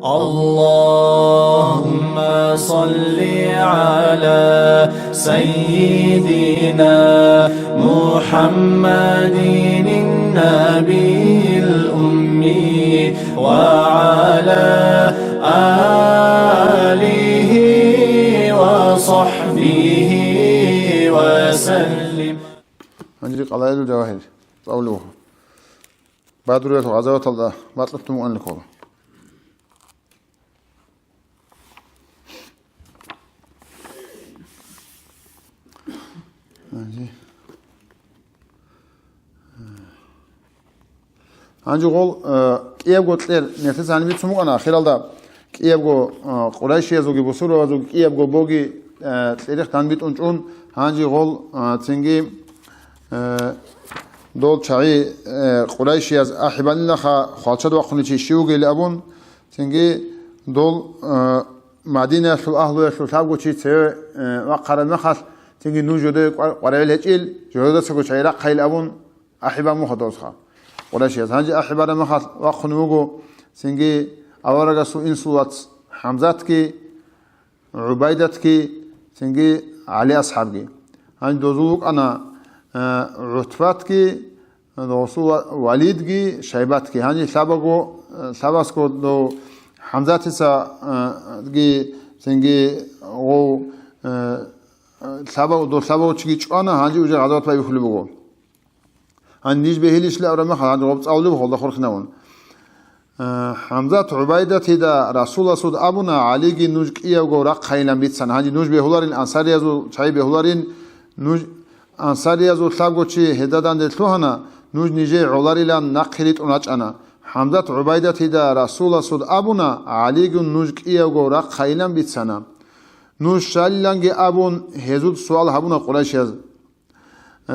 اللهم صل على سيدنا محمد النبي الأمي وعلى آله وصحبه وسلم. عندي قضايا الجواهر قولوه بعد رؤية غزوة الله ما طلبتم أن لكم عندي قول كيف قلت لي نتيجة عن بيت سمو أنا خلال ده كيف قو قريش يزوجي بسورة وزوج كيف قو بوجي تاريخ عن بيت أنجون عندي قول تنجي دول شعي قريش يز أحبان لخا خالشة وقني تشيوجي لأبون تنجي دول مدينة شو أهله شو ثابو شيء سوى وقرن مخص تنجي نوجده قريل هجيل جوده سكو شعي رق خيل أبون أحبان مخدوس خا قريش يز هنجي أحبان مخص وقني وجو تنجي أورجا سو إنسوات حمزات كي عبيدة كي تنجي علي أصحابي هنجي دوزوك أنا عتبات كي دوسو وليد كي شيبات كي هنجي سابقو دو حمزات سا كي تنجي او سابقو تشكي چانا هنجي وجه غزوات باي بخلو بگو هن نيج بهيلش لا رمخ هنجي غبط اولو بخل دخل خنون حمزات عبيدة دا رسول صد ابونا علي كي نوج كي وگو رق خيلن بيتسن هنجي نوج بهولارين انصار يزو چاي بهولارين نوج انصار يزو ثابو چي هدادان دلتوهنا نوج نيجي عولاريلان نقليت اوناچانا حمزات عبيدة دا رسول صد ابونا علي كي نوج كي وگو رق خيلن بيتسن نوج شاللانگي ابون هزود سوال هبونا قريش يز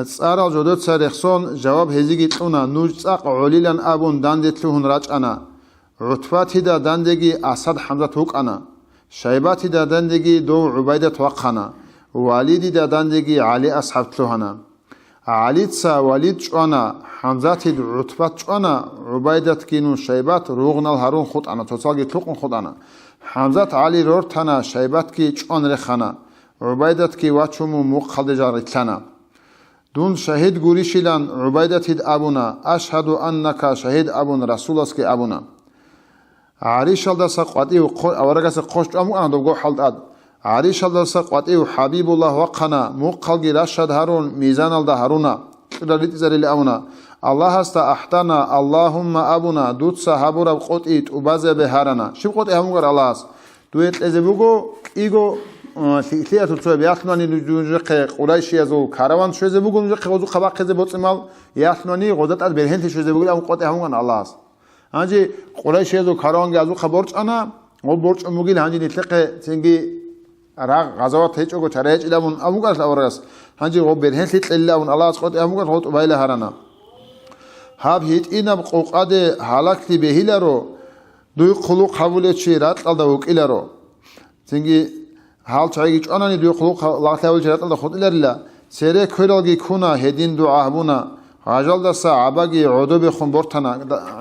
صارا جودت سرخسون جواب هزيگي تلونا نوج صاق عوليلان ابون داندتلوهن راچانا عتبات دا داندگي اسد حمزة توقانا شيبات دا داندگي دو عبيدة توقانا والد دا داندگي علي اصحاب تلوهنا علي تسا والد چوانا حمزة عتبات چوانا عبيدة كينو شيبات روغنال هارون خود انا توصالگي تلوقن خود انا حمزة علي رورتانا شيبات كي چون رخانا عبيدة كي واچومو مقخل جارتلانا دون شهيد گوريشيلان عبيدة ابونا اشهد انك شهيد ابون رسول اسكي ابونا عريش الدس قطي اورغس قوش ام انا دوغو حلد اد عريش الدس قطي حبيب الله وقنا مقلغي رشد هارون ميزان الدا هارونا قدرت زري ابونا الله است احتنا اللهم ابونا دوت صحابور قطيت وباز بهارنا شي قطي همغر الله دويت ازبوغو ايغو سيئة تسوي بياسماني نجوج قريش يزو كاروان شو زبوغو نجوج قوزو قباق زبوتسمال ياسماني غدت از برهنت شو زبوغو ام قطي همغن الله است هنجي قريش يزو كاروان يزو خبرچ انا و برچ موگيل هنجي نتلق تنگي راغ غزوات هيچو چرهچ لمون اموگاس اورس هنجي و برهنت للون الله است قطي همغن قط بايله هرنا هاب هيت انم قوقاد حالكتي بهيلرو دوي قلو قبولچي رات قلدا وقيلرو تنگي حال چايگي چاناني دوي قلو لاقتاول جرات قلدا خود الرلا سيره كويلگي كونا هدين دعا بونا غاجال دسا عباگي عودو بخون بورتنا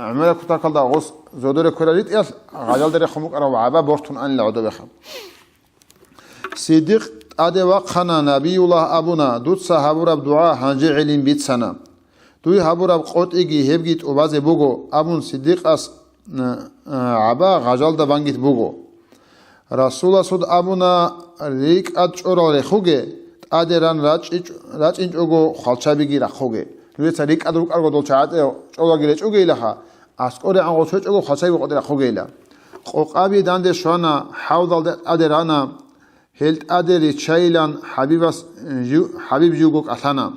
عمر كتار قلدا غوس زودور كوراليت ياس غاجال در خموك ارو عبا بورتن ان لعودو بخم صديق ادي وقنا نبي الله ابونا دوت صحابور دعا هنجي علم بيت سنه دوي هابور قوتيگي هبگيت اوباز بوگو ابون صديق اس عبا غاجال دا بانگيت بوگو رسول صد ابونا ريك اچورال رخوگه ادران راچ انچوگو خالچابيگي رخوگه دوي تريك ادرو ارگو دولچات چولاگي رچوگه لخا اسقور انگو چوگو خالچابي قدر رخوگه لا قوقابي داند شوانا حوضل ادرانا هلت ادري چايلان حبيب جوگو اثانا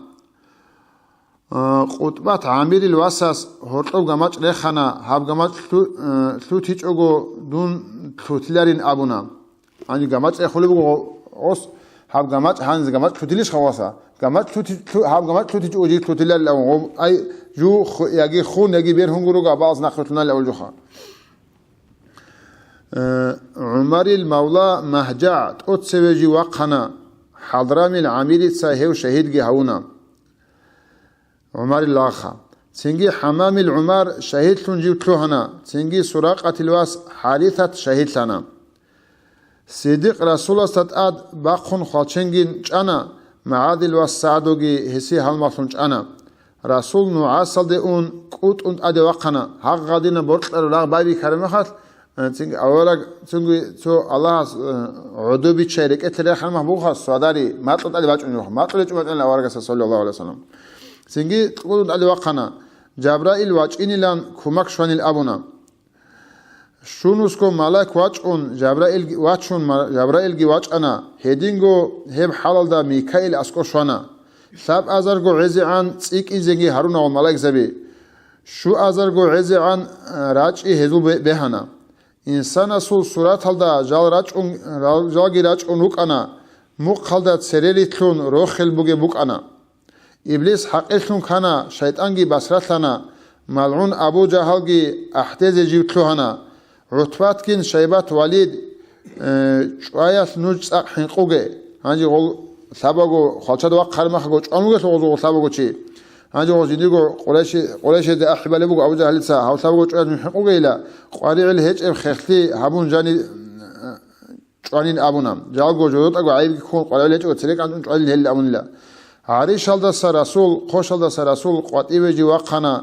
قطبات عامر الواساس هورتو گماچ رخنا هاب گماچ ثوتي چوگو دون ثوتلارين ابونا اني گماچ خولو اوس هاب گماچ هانز گماچ ثوتليش خواسا گماچ ثوتي هاب گماچ ثوتي اوجي ثوتلار لو اي جو ياگي خون ياگي بير هنگرو گا باز نخرتنا الاول جوخا عمر المولى مهجع اوتسوجي وقنا حضرامي العامري صاحب شهيد گي هونا عمر الله цинги Хамамил Умар шаҳидлун живтлуҳана, цинги Сурақатилвас Ҳаритат шаҳидлана. Сидиқ Расуластат ад бақхун халченгин чӀана, Маъадилвас Саъдуги ҳиси ҳалмахлун чӀана. Расул нуъасалде ун кӀутӀун аде вақана, ҳағғадина бортлару рағ байби карамахат, цинги авараг цинги цо Аллаҳас удуби чай рекетли рахамах бухас суадари матлут аде бачӀуни матлут чӀуматъани аварагаса саллаллаҳу алайҳи ва саллам. Цинги кӀутӀун аде вақана, Ҷабраил вачӀинилан кӯмак шванил абуна. Шунуско малак вачӀун Ҷабраилги вачӀана, ҳединго ҳеб ҳалалда Микаил аско швана. Саб азарго ғезиан цӀикӀизеги Ҳаруна вал малак заби. Шу азарго ғезиан рачӀи ҳезул беҳана. Инсан асул сурат ҳалда жалги рачӀун укӀана, муқ ҳалда церелитлун рохел буге букӀана. Иблис ҳақитлун кана, шайтанги басратлана, малъун Абу Ҷаҳалги аҳтезе живтлуҳана. Утбаткин Шайбат Валид чӀваяс нуҷ цӀақ ҳинқуге. Ҳанҷи ғол сабаго халчад вақ қармахаго чӀвануге ғол сабаго чи. Ҳанҷи ғол зидиго Қурайшеде аҳибале буго Абу Ҷаҳалица ҳав сабаго чӀваяс ҳинқуге ила. Қвариил ҳечӀеб хехли ҳабун ҷани чӀванин абуна. Ҷалго ҷодотаго айбги кун қвариил ҳечӀего церек антун чӀванин ҳелли абунила. Ариш алдаса Расул, хош алдаса Расул қвативеҷи вақана,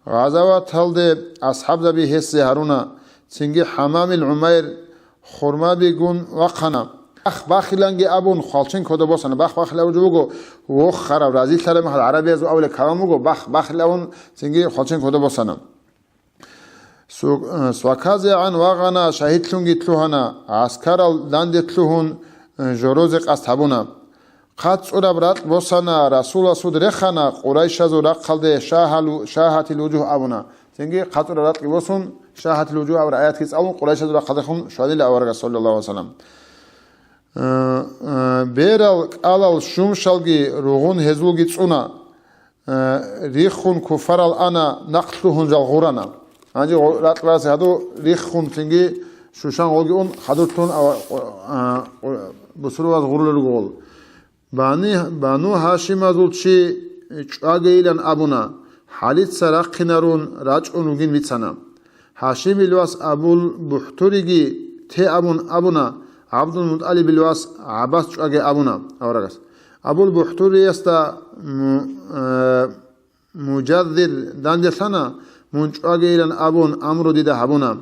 ғазават ҳалде асҳаб заби ҳессе Ҳаруна, цинги Хамамил Умайр хурмаби гун вақана. Бахиланги абун халчин кода босана, бахилаву ҷуго вох харав рази тарам хал арабия зу авле каламуго бахилавун цинги халчин кода босана. Сваказе ан вағана шаҳидлунги тлуҳана, аскарал дандетлуҳун жорозе қаст ҳабуна. Қацъураб ратқ босана, Расула суд рехана, Қурайшазу раққалде шаҳатил вуҷуҳ абуна. Цинги қацъура ратқи босун, шаҳатил вуҷуҳ абра аят ки цӀалун, Қурайшазу раққалде хун шуадила аварага саллаллаҳу алайҳи ва саллам. Берал кӀалал шумшалги руғун ҳезулги цӀуна, рихун куфарал ана, нақтлуҳун жалғурана. Ҳанҷи ратқ бараси ҳаду рихун цинги шушан ғолги ун ҳадуртун бусуруваз ғурлуруг ғол. Бану Ҳашимазул чи чӀвагеилан абуна, ҳалитса раққинарун рачӀун угин вицана. Ҳашимилвас Абул Бухтуриги те абуна, Абдул Муталибилвас Аббас чӀваге абуна. Аварагас Абул Бухтуриеста муҷаддир дандесана, мун чӀвагеилан абун амру дида ҳабуна.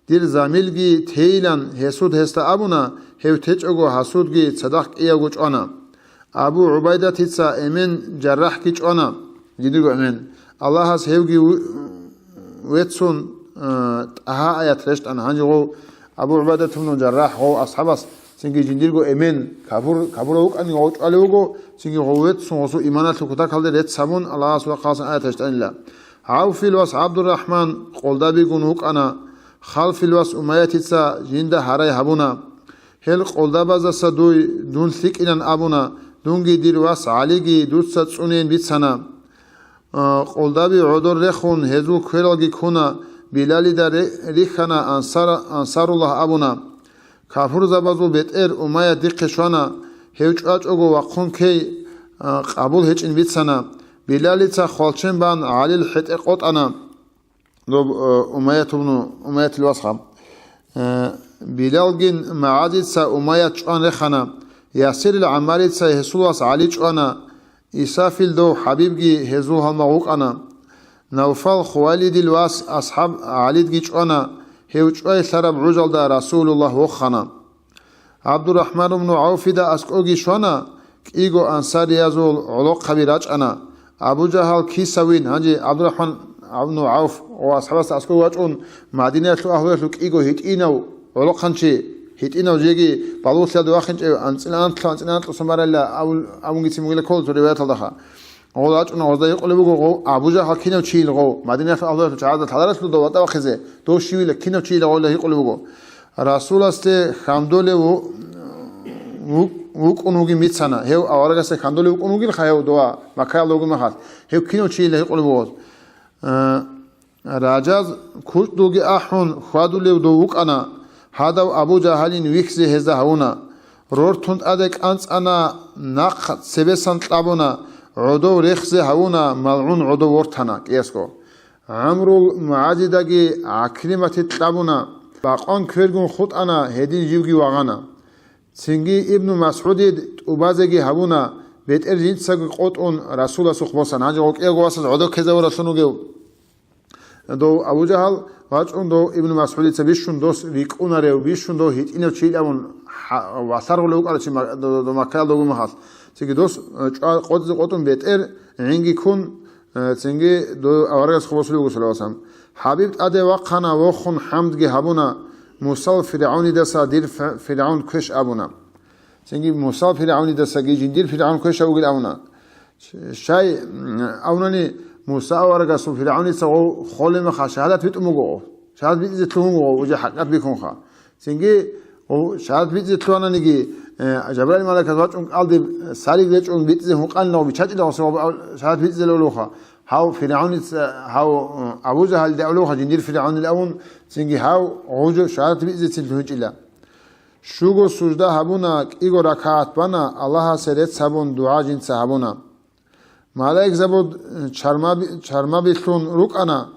Дир замилги теилан ҳесуд ҳеста абуна, ҳев течӀого ҳасудги цадақ кӀиягу чӀвана. Абу Убайда тица эмен ҷарраҳ ки чӀвана, ҷидиго эмен. Аллаҳас ҳевги ветсун тӀаҳа аят рештана. Ҳанҷи ғо Абу Убайда тумну ҷарраҳ ғо асҳабас, цинги ҷиндирго эмен кабура укъани ғо чӀвалевуго, цинги ғо ветсун ғосу иманатлу кутак ҳалде рет сабун Аллаҳас ва қалсан аят рештанила. Авфилвас Абдурраҳман қолдабигун укъана, Халфилвас Умайя тица ҷинда ҳарай ҳабуна. Ҳел қолдабазаса дун ликӀинан абуна, дунги дирвас Алиги дуца цӀунен бицана. Қолдаби ӯдор рехун ҳезул кӯралги куна, Билалида рихана ансаруллаҳ абуна. Кафур забазул бетъер Умайя диққи швана, ҳев чӀвачӀого ваққун кей қабул ҳечӀин бицана. Билалица халчен бан Алил ҳетӀе қотъана. Умайятилвасха Билалгин Маъадица Умайя чӀван рехана. Ясирил Аммарица ҳесулвас Али чӀвана. Исафил дов Ҳабибги ҳезул ҳалмағукъана. Навфал Хувайлидилвас асҳаб Алидги чӀвана, ҳев чӀвай лъараб ዑжалда Расулуллаҳ воххана. Абдурраҳман ибну Авфида аскоги швана, кӀиго ансариязул ӯлоққаби рачӀана. Абу Ҷаҳал кисавин, ҳанҷи Абдурраҳман ибну Авф ва асҳабаста аскоги вачӀун Мадинатлу аҳлуятлу кӀиго ҳитӀинав ӯлоққанчи ҳитӀинав ҷеги балуслиаду вахинчӀев анцӀинантлу самаралла авунгици мугила колту риваяталдаха. Ғол ачӀуна озда иқулебуго ғо Абу Ҷаҳал кинав чиил ғо Мадинатлу аҳлуятлу чаъада таларатлу до вата вахизе до шивила кинав чиила ғола иқулебуго. Расуласте хамдоле вукъунуги мицана, ҳев аварагасе хамдоле вукъунугин ха ҳев доа макаялуги махас, ҳев кинав чиила иқулебуго. Раҷаз кӯчдуги аҳун хуадулев до вукъана, ҳадав Абу Ҷаҳалин вихзи ҳезда ҳавуна. Рортунд адек анцъана нақ себесан тлъабуна, ӯдов рехзе ҳавуна, малъун ӯдов вортана. Киеско عمرو المعادداگی عکرمت تلابونا باقان کرگون خود انا هدین جیوگی واغانا سنگی ابن مسعود اوبازگی هبونا بیت ارجین سگ قطعون رسول سخباسن هنجا قوک ایگو واسد عدو کزا و رسولو گیو دو ابو جهل واجون دو ابن مسعود سبیشون دوست ویکونا ریو بیشون دو هیت اینو چیل امون واسر ولوک علا چی دو مکال دو محل سنگی دوست قطعون بیت ار عنگی کن سنگی دو آورگس خباسلو گو سلواسم حبیب اده وقنا وخون حمدگی هبونا موسال فرعونی دسا دیر فرعون کش ابونا سنگی موسال فرعونی دسا گی جندیر فرعون کش اوگل ابونا شای اونانی موسى آورگس فرعونی سو خول مخا شهادت بیت مگو شهادت بیت زتلون مگو وجه حقیقت بیکن خا سنگی شهادت بیت زتلون نگی جبرائیل ملک ازواج اون قلد سالی دیچ اون بیت زهون قلنا و بیچت ایلا شهادت بیت زلولو خا هاو فرعون هاو ابو جهل دعلوها جندير فرعون الاون سنگي هاو عوجو شهادت بيزت الهجلا شوغو سجده هبونا ايغو ركعت بنا الله سرت سبون دعا جن صحابونا ملائك زبود چرما بيتون ركعنا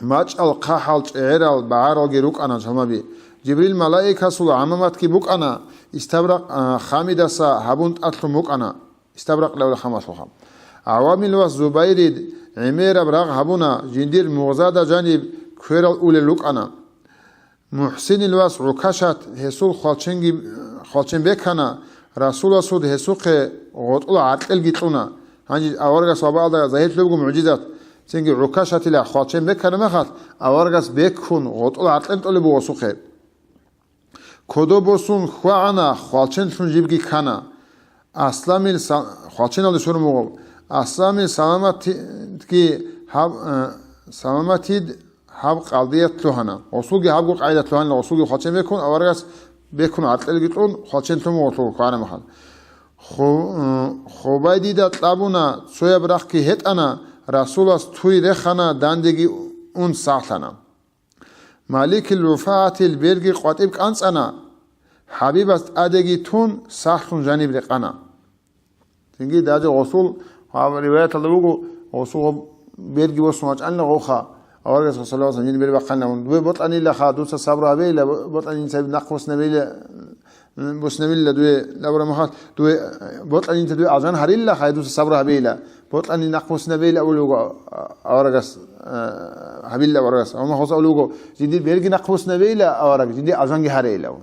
ماچ القحل چعرال بعرال ركعنا چرما بي جبريل ملائكه سول عمامت كي بوكانا استبرق خامدسا هبونت اتلو موكانا استبرق لولا خمس وخم عوامل و زبير عمير براغ هبونا جندير مغزادا جانب كورال اول لوكانا محسن الواس عكاشات هسول خالچن بكنا رسول سود هسوق غطول عقل گيتونا هنجي اورغا صبا دا زهيت لوغو معجزات سنگي عكاشات لا خالچن بكنا مخات اورغاس بكون غطول عقل طلب وسوخه كودو بوسون خوانا خالچن شون جيبگي كنا اسلامل خالچن ال شورمو اسلامی سلامتی هب قلدیت لهنا اصولی هب گو قاعدت لهنا اصولی خالچن بکن اورگس بکن عطل گیتون خالچن تو موتو کار مخال خوبای دیده طلبونا سویا برخ کی هت انا رسول است توی رخنا دندگی اون ساختنا مالک الوفات البرگی قاطب کانس انا حبیب است ادگی تون ساختون جانب رقنا تنگی داج اصول هذا رواية اللوجو وصوب بيرجي وصمات أن غوخا أورجس صلى الله عليه وسلم بيرجع قلنا ودوي بطلني لا خادوس صبر أبيلا بطلني سبب نقص نبيلا بس نبيلا دوي لابد ما خات دوي بطلني تدوي عزان هريلا خادوس صبر أبيلا بطلني نقص نبيلا أولوجو أورجس هبيلا أورجس أما خلاص أولوجو جدي بيرجي نقص نبيلا أورجس جدي عزان هريلا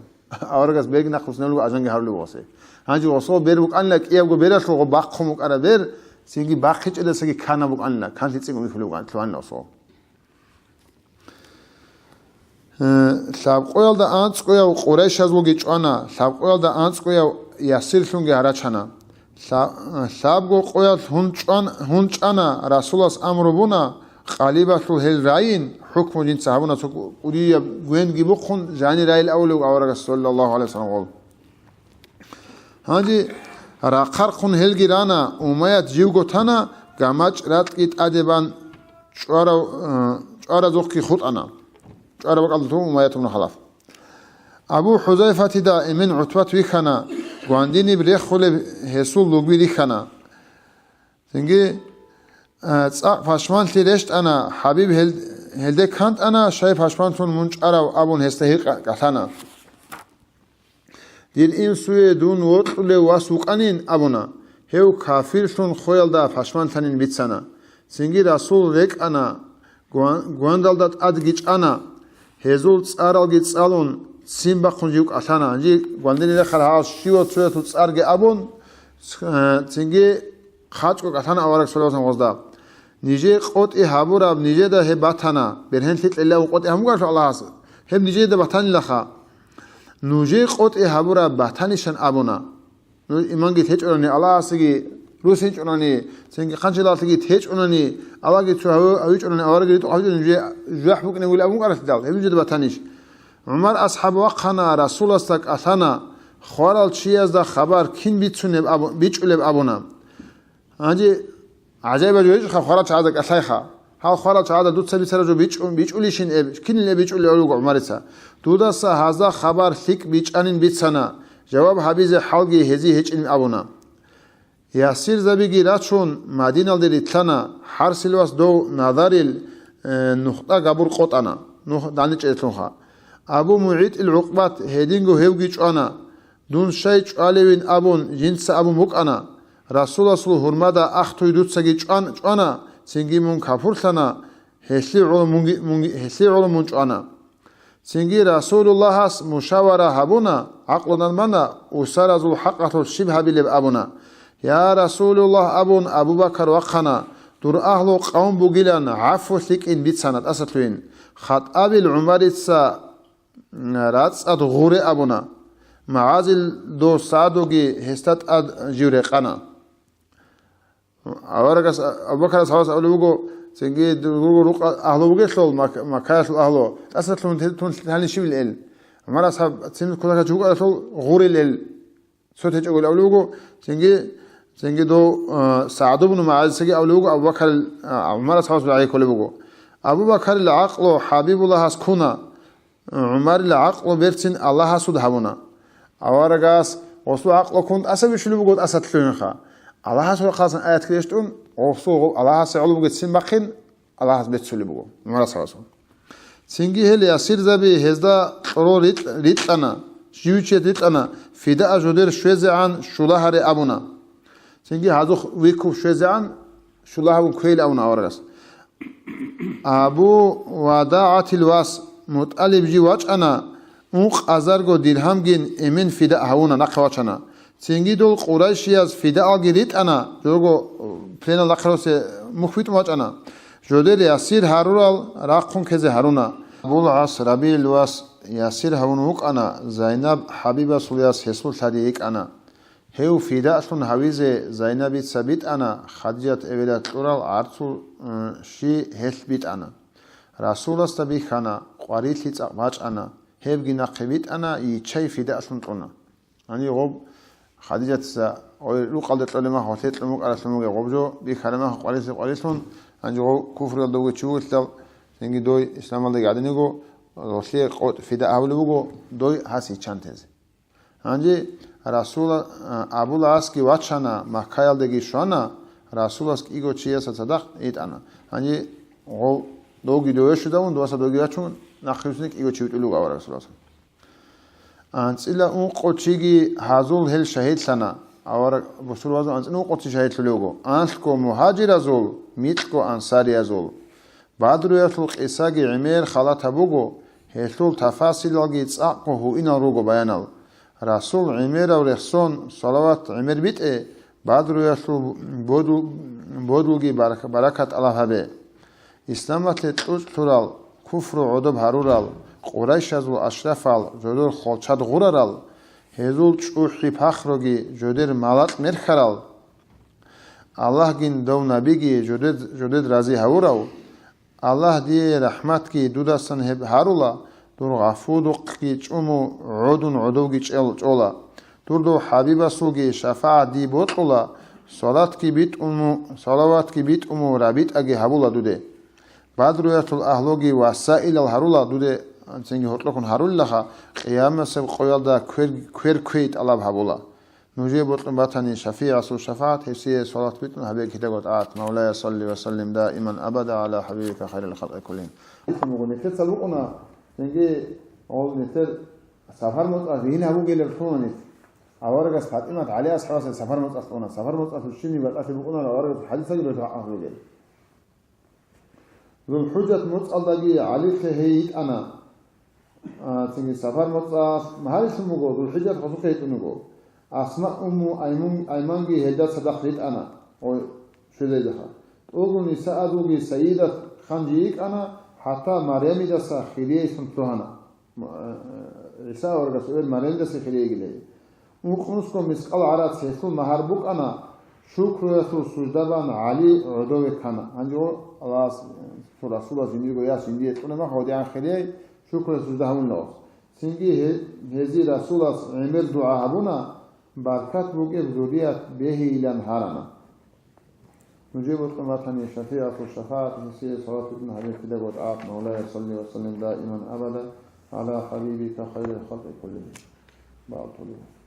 أورجس بيرجي نقص نبيلا عزان هرلو واسه هنجي وصوب بيرجع قلنا إيه جو بيرجع لو باقهم وكأنا بير سيجي باقيش إذا سيجي كنا بقولنا كان تيجي مفلوق عن تلوان نصو. ساب قويل دا أنت قويا وقريش هزوجي أنا ساب قويل دا أنت قويا ياسير شونجي هرچنا ساب قويل هنچ أنا رسول الله أمر بنا قليبة هل راين حكم جنس صحابنا تقولي وين جيبوخن جاني راي الأول وأورج صلى الله عليه وسلم هذه راقرقون هلگیرانا اومایت جیو گوتانا گاماچ رات کیت ادبان چارا زوخی خود انا چارا بقالتو اومایت من خلاف ابو حذیفه تدا امن عتبت ویخنا گواندینی بریخ خل حسول لوگی دیخنا سنگی فاشمان تیرشت انا حبیب هلده کانت انا شای فاشمان تون منچ ارا ابون هستهیق قطانا دیر این سوی دون وطل واسوقانین ابونا هیو کافر شون خویل دا فشمان تنین بیتسانا سنگی رسول ریک انا گواندال داد ادگیچ انا هزول تسارال گیت سالون سیم بخون جیوک اتانا انجی گواندینی دخل ها شیو توی تو تسار گی ابون سنگی خاچ کو اتانا آورک سلواتن وزدا نیجه قوت ای هابوراب نیجه دا هی باتانا برهن فیت الله و قوت ای همگارش الله هست هم نیجه دا باتانی لخا نوجه قط هبورا بحثانشان ابونا ایمان گیت هیچ اونانی الله هستگی روس هیچ اونانی سنگ خانچلات گیت هیچ اونانی الله گیت تو هیچ اونانی آوار گیت تو هیچ نوجه جوح بکنه ولی ابون قرص دال هم جد بحثانش عمر اصحاب وقنا رسول استک اثنا خوارال چی از دا خبر کین بیتونه بیچولب ابونا هنجی عجیب جویش خوارال چه عادک اصحیحا هال خوارال چه عادک دوت سبی سر جو بیچولیشین کین لی بیچولی علوگ عمرسا دوداسا هذا خبر ثق بیچانین بیتسنا جواب حبیز حلقی هزی هیچ علم ابونا ياسير زبيجي راتشون مدينة لريتلنا حرس الواس دو نظر النخطة قبر قطنا نخ دانيش اتلونها أبو معيد العقبات هيدينغو هيوجيش أنا دون شيء عليوين أبون جنس أبو مك أنا رسول الله صلى الله عليه وسلم أختو يدوت سجيش أنا سنجي من كفر ثنا هسلي على منج أنا سنجي رسول الله هس مشاورة هبونا عقلنا المنا وسار ذو حقة الشبه بلب أبونا يا رسول الله أبون أبو بكر وقنا دور أهل قوم بقيلان عفو ثك إن بيت سنة أسطوين خط أبي العمر إتسا راتس أد غوري أبونا معازل دو سادوغي هستات أد جوري قنا أورغس أبو بكر صحابة أولو بقو سنجي روق أهلو بقي ثول ما كايس أهلو أسطلون تهاني شو الإل مرة أصحاب سنة كلها تشوق أسطول غوري الإل صوت يقول أولو بقو سنجي دو سعد بن معاذ سنجي أولو بقو أبو بكر عمر صحابة بعي كل بقو أبو بكر العقل حبيب الله سكونا عمر العقل بيرتين الله سود هبونا أورغاس وصو عقل كنت أسبي شلو بقول أسطلون خا الله سود خاصن آيات كريشتون وصو الله سعلو بقول سين بقين الله بيت شلو بقول مرة صحابة سنجي هل ياسير زبي هزدا قرو ريت أنا جيوچيت ريت أنا فدا أجودر شوزعان شولهر أبونا سنجي هذو ويكو شوزعان شولهر كويل أبونا أورغاس أبو وداعة الواس متقلب جي واج أنا موق أزارغو ديرهم جين إمن فدا هونا نقواش أنا سنجي دول قريشياز فدا أجريت أنا جوجو بلينا لقروس مخفيت واج أنا جودر ياسير هارورال راقون كذا هارونا بول عاص ربيع الواس ياسير هونوك أنا زينب حبيبة سولياس حسول تاريك أنا هيو فدا أصلون هويزة زينب ثابت أنا خديجة أولاد أورال عرضو شي هل بيت أنا رسول استبي خنا قريت لي تقماش أنا هيب جينا قبيت أنا يشي فدا أصلون أنا أني غب خديجة لو قلت لما هوتيت لمك على سلمك غبجو بخلما قريسون أنجو كفر الدوغ تشوف تل سنجي دوي إسلام الله قاعدين يقو رسول قط فدا أول بقو دوي هاسي چانتز أنجي رسول أبو لاس كي واتشانا مكايل دقي شوانا رسول لاس كي إيغو چيه صدق إيد أنا أنجي غو دوغي دوي شدون دواسا دوغي واتشون نخيوسنك إيغو چيوت إلوغ أورا رسول الله أنت إلا أون قوتشيغي هازول هل شهيد سنة أورا بسول وازو أنت أون قوتشي شهيد للوغو أنتكو مهاجر أزول ميتكو أنصاري أزول بعد رؤية القصاجي عمير خلات بوغو هيثول تفاصيل الجي تصاقو هو إنا روغو بيانال رسول عمير ورخصون صلوات عمير بيت بعد رؤية بودوغي بركة الله هبه إسلامات لتوج تورال كفر عدب هرورال قريش أزول أشرفال جدور خلچاد غورارال هزول چوحي پخروغي جدر مالات مرخرال الله جن دو نبيجي جدد رازي هوراو الله دي رحمت كي دودسن هب هارولا دور غفودو قي چومو عودون عدوغي چولا دور دو حبيب سوغي شفاعة دي بوطولا صلوات كي بيت امو رابيت اگي هبولا دوده بعد رؤية الأهلوغي وسائل الهرولا دوده سنجي هوتلوكن هارول لها قيامة سب قويل دا كويت الله بهبولا نجيب بطلن باتني شفيع رسول شفاعة هسيه صلاة بيتنا حبيبك تقول مولاي صلي وسلم دائما أبدا على حبيبك خير الخلق كلهم نتر سلوقنا سنجي أول نتر سفر مطلع هنا أبو جيل الفونس أورجس فاطمة عليه أصحاب سفر مطلع سفر مطلع الشني والأخي بقولنا أورجس حديث يقول أخو جيل ذو الحجة مطلع دقي علي خهيت أنا سنجي سفر مطلع مهاري سموغو ذو الحجة خصوصيت نقول أسماء أيمانجي هدا صدقت أنا أو شو ذي دخل أقول نساء دوغي سيدة خنجيك أنا حتى مريم دسا خليه سنتوهنا نساء ورقة سؤال مريم دسا خليه جلي وخنسكم مسقال عرات سيسول مهربوك أنا شكر يسول سجدبان علي عدوك كنا هنجو الله رسول الله زندگو يا سندية تونما خوديان خليه شكر سجدهم الله سنجي هزي رسول الله عمر دعا هبونا بركات بوجه ذريات به إلى نهارنا نجيب القماتني شفيعة الشفاعة نسي صلاة ابن حبيب كده وطاعت مولاي صلي وسلم دائما أبدا على حبيبك خير الخلق كلهم بعض طلوع